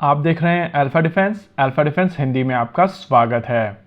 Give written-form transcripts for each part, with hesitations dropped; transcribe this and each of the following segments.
आप देख रहे हैं अल्फा डिफेंस हिंदी में आपका स्वागत है।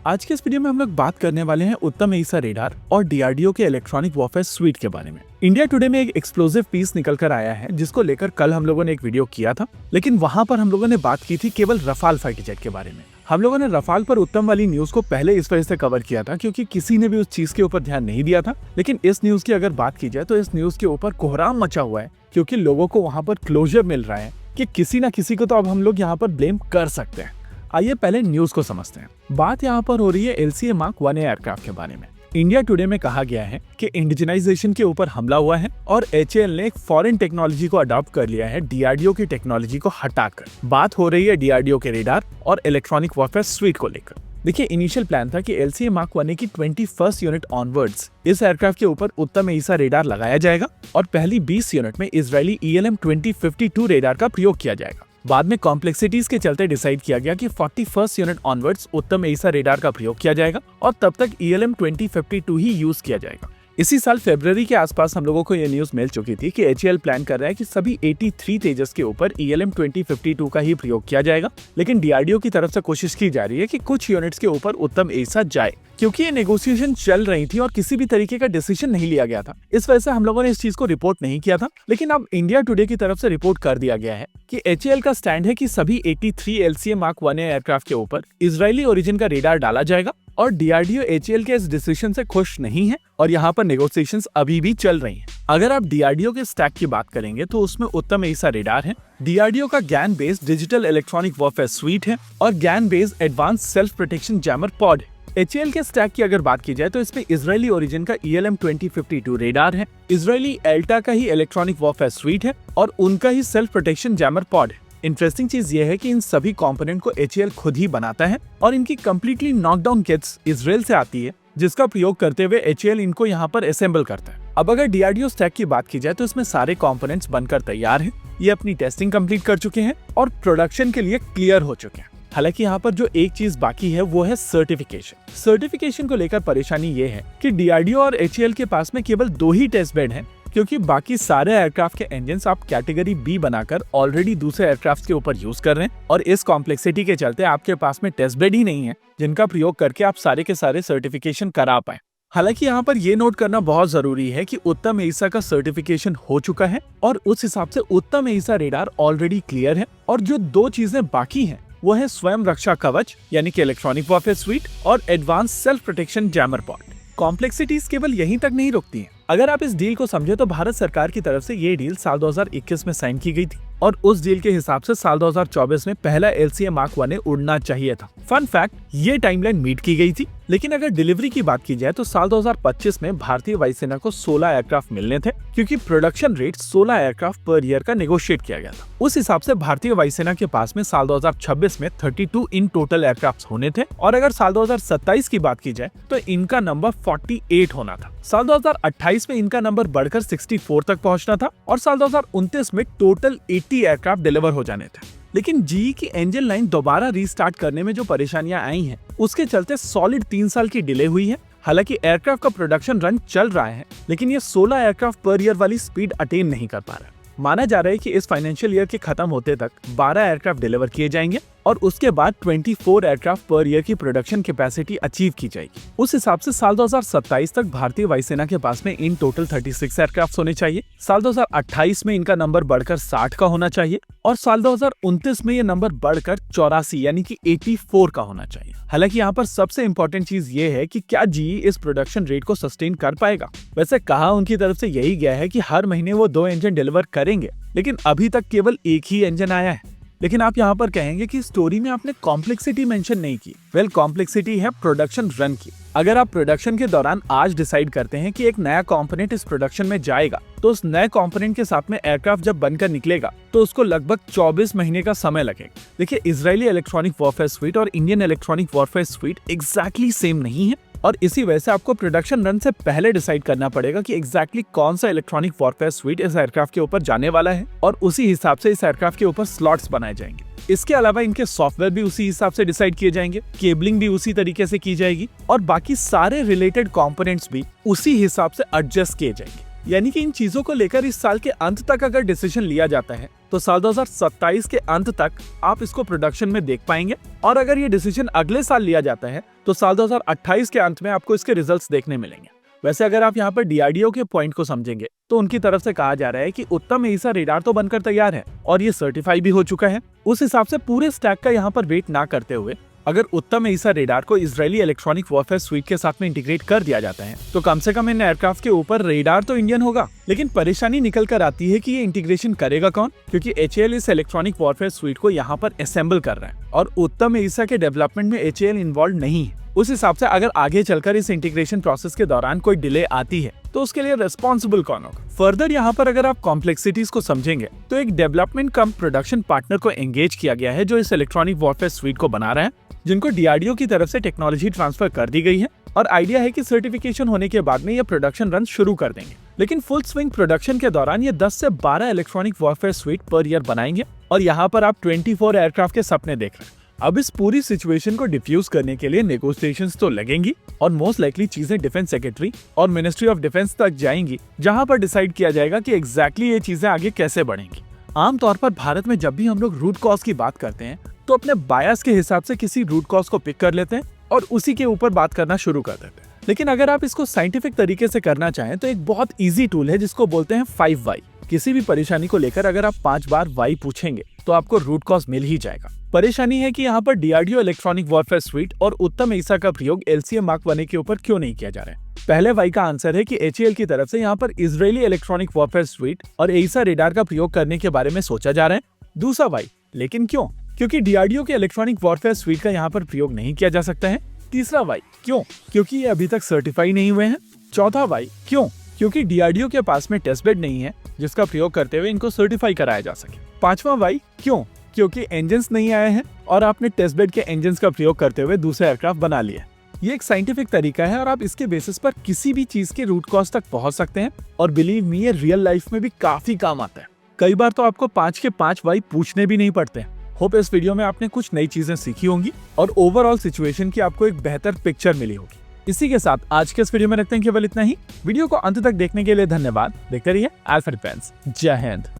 आज के इस वीडियो में हम लोग बात करने वाले हैं उत्तम एईसा रेडार और डीआरडीओ के इलेक्ट्रॉनिक वॉरफेयर स्वीट के बारे में। इंडिया टुडे में एक एक्सप्लोसिव पीस निकल कर आया है जिसको लेकर कल हम लोगों ने एक वीडियो किया था, लेकिन वहां पर हम लोगों ने बात की थी केवल रफाल फाइटर जेट के बारे में। हम लोगों ने रफाल पर उत्तम वाली न्यूज को पहले इस वजह से कवर किया था क्योंकि किसी ने भी उस चीज के ऊपर ध्यान नहीं दिया था, लेकिन इस न्यूज की अगर बात की जाए तो इस न्यूज के ऊपर कोहराम मचा हुआ है क्योंकि लोगों को वहां पर क्लोजर मिल रहा है कि किसी ना किसी को तो अब हम लोग यहाँ पर ब्लेम कर सकते हैं। आइए पहले न्यूज को समझते हैं। बात यहाँ पर हो रही है LCA Mark 1A एयरक्राफ्ट के बारे में। इंडिया टुडे में कहा गया है कि इंडिजिनाइजेशन के ऊपर हमला हुआ है और HAL ने एक फॉरेन टेक्नोलॉजी को अडॉप्ट कर लिया है DRDO की टेक्नोलॉजी को हटाकर। बात हो रही है DRDO के रेडार और इलेक्ट्रॉनिक वॉरफेयर स्वीट को लेकर। देखिए, इनिशियल प्लान था कि LCA Mark 1A की 21st यूनिट ऑनवर्ड्स इस एयरक्राफ्ट के ऊपर उत्तम एईसा रेडार लगाया जाएगा और पहली 20 यूनिट में इजरायली ELM 2052 रेडार का प्रयोग किया जाएगा। बाद में कॉम्प्लेक्सिटीज के चलते डिसाइड किया गया कि 41st यूनिट ऑनवर्ड्स उत्तम एईसा रेडार का प्रयोग किया जाएगा और तब तक ELM 2052 ही यूज किया जाएगा। इसी साल फरवरी के आसपास हम लोगों को यह न्यूज मिल चुकी थी कि HAL प्लान कर रहा है कि सभी 83 तेजस के ऊपर ELM 2052 का ही प्रयोग किया जाएगा, लेकिन DRDO की तरफ से कोशिश की जा रही है कि कुछ यूनिट्स के ऊपर उत्तम एईसा जाए। क्योंकि ये नेगोशिएशन चल रही थी और किसी भी तरीके का डिसीजन नहीं लिया गया था, इस वजह से हम लोगों ने इस चीज को रिपोर्ट नहीं किया था, लेकिन अब इंडिया टुडे की तरफ से रिपोर्ट कर दिया गया है कि HAL का स्टैंड है कि सभी 83 LCA Mark 1A एयरक्राफ्ट के ऊपर इजरायली ओरिजिन का रेडार डाला जाएगा और DRDO HAL के इस डिसीजन से खुश नहीं है और यहाँ पर नेगोशिएशंस अभी भी चल रही हैं। अगर आप DRDO के स्टैक की बात करेंगे तो उसमें उत्तम एईसा रेडार है, DRDO का GaN based digital electronic warfare suite है और GaN based advance self protection jammer pod है। HAL के स्टैक की अगर बात की जाए तो इसमें इजरायली ओरिजिन का ELM 2052 रेडार है, इजरायली एल्टा का ही इलेक्ट्रॉनिक वॉरफेयर स्वीट है और उनका ही सेल्फ प्रोटेक्शन जैमर पॉड है। इंटरेस्टिंग चीज ये है कि इन सभी कंपोनेंट को HAL खुद ही बनाता है और इनकी कंप्लीटली नॉकडाउन किट्स इजराइल से आती है, जिसका प्रयोग करते हुए HAL इनको यहाँ पर असेंबल करता है। अब अगर DRDO स्टैक की बात की जाए तो इसमें सारे कंपोनेंट्स बनकर तैयार हैं, ये अपनी टेस्टिंग कंप्लीट कर चुके हैं और प्रोडक्शन के लिए क्लियर हो चुके हैं। हालांकि यहाँ पर जो एक चीज बाकी है वो है सर्टिफिकेशन। सर्टिफिकेशन को लेकर परेशानी ये है कि DRDO और HAL के पास में केवल 2 ही टेस्ट बेड हैं, क्योंकि बाकी सारे एयरक्राफ्ट के इंजन्स आप कैटेगरी B बनाकर ऑलरेडी दूसरे एयरक्राफ्ट के ऊपर यूज कर रहे हैं और इस कॉम्प्लेक्सिटी के चलते आपके पास में टेस्ट बेड ही नहीं है जिनका प्रयोग करके आप सारे के सारे सर्टिफिकेशन करा पाए। हालांकि यहाँ पर ये नोट करना बहुत जरूरी है कि उत्तम एईसा का सर्टिफिकेशन हो चुका है और उस हिसाब से उत्तम एईसा रेडार ऑलरेडी क्लियर है और जो 2 चीजें बाकी हैं वो है स्वयं रक्षा कवच यानी कि इलेक्ट्रॉनिक वॉरफेयर स्वीट और advance self protection jammer pod. Complexities केवल यहीं तक नहीं रुकती हैं। अगर आप इस डील को समझे तो भारत सरकार की तरफ से ये डील साल 2021 में साइन की गई थी और उस डील के हिसाब से साल 2024 में पहला LCA Mark 1A उड़ना चाहिए था। फन फैक्ट, ये टाइमलाइन मीट की गई थी, लेकिन अगर डिलीवरी की बात की जाए तो साल 2025 में भारतीय वायुसेना को 16 एयरक्राफ्ट मिलने थे क्योंकि production rate 16 aircraft per year का नेगोशिएट किया गया था। उस हिसाब से भारतीय वायुसेना के पास में साल 2026 में 32 इन टोटल एयरक्राफ्ट होने थे और अगर साल 2027 की बात की जाए तो इनका नंबर 48 होना था। साल 2028 में इनका नंबर बढ़कर 64 तक पहुंचना था और साल 2029 में टोटल 80 एयरक्राफ्ट डिलीवर हो जाने थे। लेकिन GE की इंजन लाइन दोबारा रीस्टार्ट करने में जो परेशानियां आई हैं, उसके चलते सॉलिड 3 साल की डिले हुई है। हालांकि एयरक्राफ्ट का प्रोडक्शन रन चल रहा है, लेकिन ये 16 एयरक्राफ्ट पर ईयर वाली स्पीड अटेन नहीं कर पा रहा। माना जा रहा है कि इस फाइनेंशियल ईयर के खत्म होते तक 12 एयरक्राफ्ट डिलीवर किए जाएंगे और उसके बाद 24 एयरक्राफ्ट पर ईयर की प्रोडक्शन कैपेसिटी अचीव की जाएगी। उस हिसाब से साल 2027 तक भारतीय वायुसेना के पास में इन टोटल 36 एयरक्राफ्ट होने चाहिए। साल 2028 में इनका नंबर बढ़कर 60 का होना चाहिए और साल 2029 में ये नंबर बढ़कर 84 यानी कि 84 का होना चाहिए। हालांकि यहाँ पर सबसे इम्पोर्टेंट चीज ये है कि क्या GE इस प्रोडक्शन रेट को सस्टेन कर पाएगा। वैसे कहा उनकी तरफ से यही गया है कि हर महीने वो 2 इंजन डिलीवर करेंगे, लेकिन अभी तक केवल एक ही इंजन आया है। लेकिन आप यहाँ पर कहेंगे कि स्टोरी में आपने कॉम्प्लेक्सिटी मेंशन नहीं की। वेल, कॉम्प्लेक्सिटी है प्रोडक्शन रन की। अगर आप प्रोडक्शन के दौरान आज डिसाइड करते हैं कि एक नया कंपोनेंट इस प्रोडक्शन में जाएगा, तो उस नए कंपोनेंट के साथ में एयरक्राफ्ट जब बनकर निकलेगा तो उसको लगभग 24 महीने का समय लगेगा। देखिए, इजरायली इलेक्ट्रॉनिक वॉरफेयर स्वीट और Indian electronic warfare sweet exactly same नहीं है और इसी वजह से आपको प्रोडक्शन रन से पहले डिसाइड करना पड़ेगा कि एग्जैक्टली कौन सा इलेक्ट्रॉनिक वॉरफेयर स्वीट इस एयरक्राफ्ट के ऊपर जाने वाला है और उसी हिसाब से इस एयरक्राफ्ट के ऊपर स्लॉट्स बनाए जाएंगे। इसके अलावा इनके सॉफ्टवेयर भी उसी हिसाब से डिसाइड किए जाएंगे, केबलिंग भी उसी तरीके से की जाएगी और बाकी सारे रिलेटेड कंपोनेंट्स भी उसी हिसाब से एडजस्ट किए जाएंगे। यानी कि इन चीजों को लेकर इस साल के अंत तक अगर डिसीजन लिया जाता है तो साल 2027 के अंत तक आप इसको प्रोडक्शन में देख पाएंगे, और अगर ये डिसीजन अगले साल लिया जाता है तो साल 2028 के अंत में आपको इसके रिजल्ट्स देखने मिलेंगे। वैसे अगर आप यहाँ पर डीआरडीओ के पॉइंट को समझेंगे तो उनकी तरफ से कहा जा रहा है कि उत्तम एईसा रेडार तो बनकर तैयार है और ये सर्टिफाई भी हो चुका है। उस हिसाब से पूरे स्टैक का यहाँ पर वेट ना करते हुए अगर उत्तम एईसा रेडार को इजरायली इलेक्ट्रॉनिक वॉरफेयर स्वीट के साथ में इंटीग्रेट कर दिया जाता है तो कम से कम इन एयरक्राफ्ट के ऊपर रेडार तो इंडियन होगा। लेकिन परेशानी निकल कर आती है कि ये इंटीग्रेशन करेगा कौन, क्योंकि HAL इस इलेक्ट्रॉनिक वॉरफेयर स्वीट को यहाँ पर असेंबल कर रहा है और उत्तम एईसा के डेवलपमेंट में HAL इन्वॉल्व नहीं है। उस हिसाब से अगर आगे चलकर इस इंटीग्रेशन प्रोसेस के दौरान कोई डिले आती है तो उसके लिए रिस्पॉन्सिबल कौन होगा। फर्दर यहाँ पर अगर आप कॉम्प्लेक्सिटीज को समझेंगे तो एक डेवलपमेंट कम प्रोडक्शन पार्टनर को एंगेज किया गया है जो इस इलेक्ट्रॉनिक वॉरफेयर स्वीट को बना रहे हैं, जिनको डीआरडीओ की तरफ से टेक्नोलॉजी ट्रांसफर कर दी गई है और आइडिया है कि सर्टिफिकेशन होने के बाद में ये प्रोडक्शन रन शुरू कर देंगे। लेकिन फुल स्विंग प्रोडक्शन के दौरान ये 10 से 12 electronic warfare sweet per year बनाएंगे और यहाँ पर आप 24 एयरक्राफ्ट के सपने देख रहे हैं। अब इस पूरी सिचुएशन को डिफ्यूज करने के लिए नेगोशिएशंस तो लगेंगी और मोस्ट लाइकली चीजें डिफेंस सेक्रेटरी और मिनिस्ट्री ऑफ डिफेंस तक जाएंगी, जहां पर डिसाइड किया जाएगा कि एग्जैक्टली ये चीजें आगे कैसे बढ़ेंगी। आमतौर पर भारत में जब भी हम लोग रूट कॉज की बात करते हैं तो अपने बायस के हिसाब से किसी रूट कॉज को पिक कर लेते हैं और उसी के ऊपर बात करना शुरू कर देते हैं। लेकिन अगर आप इसको साइंटिफिक तरीके से करना चाहें तो एक बहुत ईजी टूल है जिसको बोलते हैं 5 वाई। किसी भी परेशानी को लेकर अगर आप 5 बार वाई पूछेंगे तो आपको रूट कॉज मिल ही जाएगा। परेशानी है कि यहाँ पर डीआरडीओ इलेक्ट्रॉनिक वॉरफेयर स्वीट और उत्तम एईसा का प्रयोग LCA Mark 1 के ऊपर क्यों नहीं किया जा रहा है। पहले वाई का आंसर है कि HAL की तरफ से यहाँ पर इजरायली इलेक्ट्रॉनिक वॉरफेयर स्वीट और एईसा रेडार का प्रयोग करने के बारे में सोचा जा रहा है। दूसरा वाई, लेकिन क्यों? क्योंकि डीआरडीओ के इलेक्ट्रॉनिक वॉरफेयर स्वीट का यहाँ पर प्रयोग नहीं किया जा सकता है। तीसरा वाई, क्यों? क्योंकि ये अभी तक सर्टिफाई नहीं हुए हैं। चौथा वाई, क्यों? क्योंकि डीआरडीओ के पास में टेस्ट बेड नहीं है जिसका प्रयोग करते हुए इनको सर्टिफाई कराया जा सके। पांचवा वाई, क्यों? क्योंकि इंजन्स नहीं आए हैं और आपने टेस्ट बेड के इंजन्स का प्रयोग करते हुए दूसरे एयरक्राफ्ट बना लिए। ये एक साइंटिफिक तरीका है और आप इसके बेसिस पर किसी भी चीज के रूट कॉज तक पहुंच सकते हैं और बिलीव मी ये रियल लाइफ में भी काफी काम आता है। कई बार तो आपको 5 के 5 वाई पूछने भी नहीं पड़ते। होप इस वीडियो में आपने कुछ नई चीजें सीखी होंगी और ओवरऑल सिचुएशन की आपको एक बेहतर पिक्चर मिली होगी। इसी के साथ आज के इस वीडियो में रखते हैं केवल इतना ही। वीडियो को अंत तक देखने के लिए धन्यवाद। देखते रहिए अल्फा डिफेंस। जय हिंद।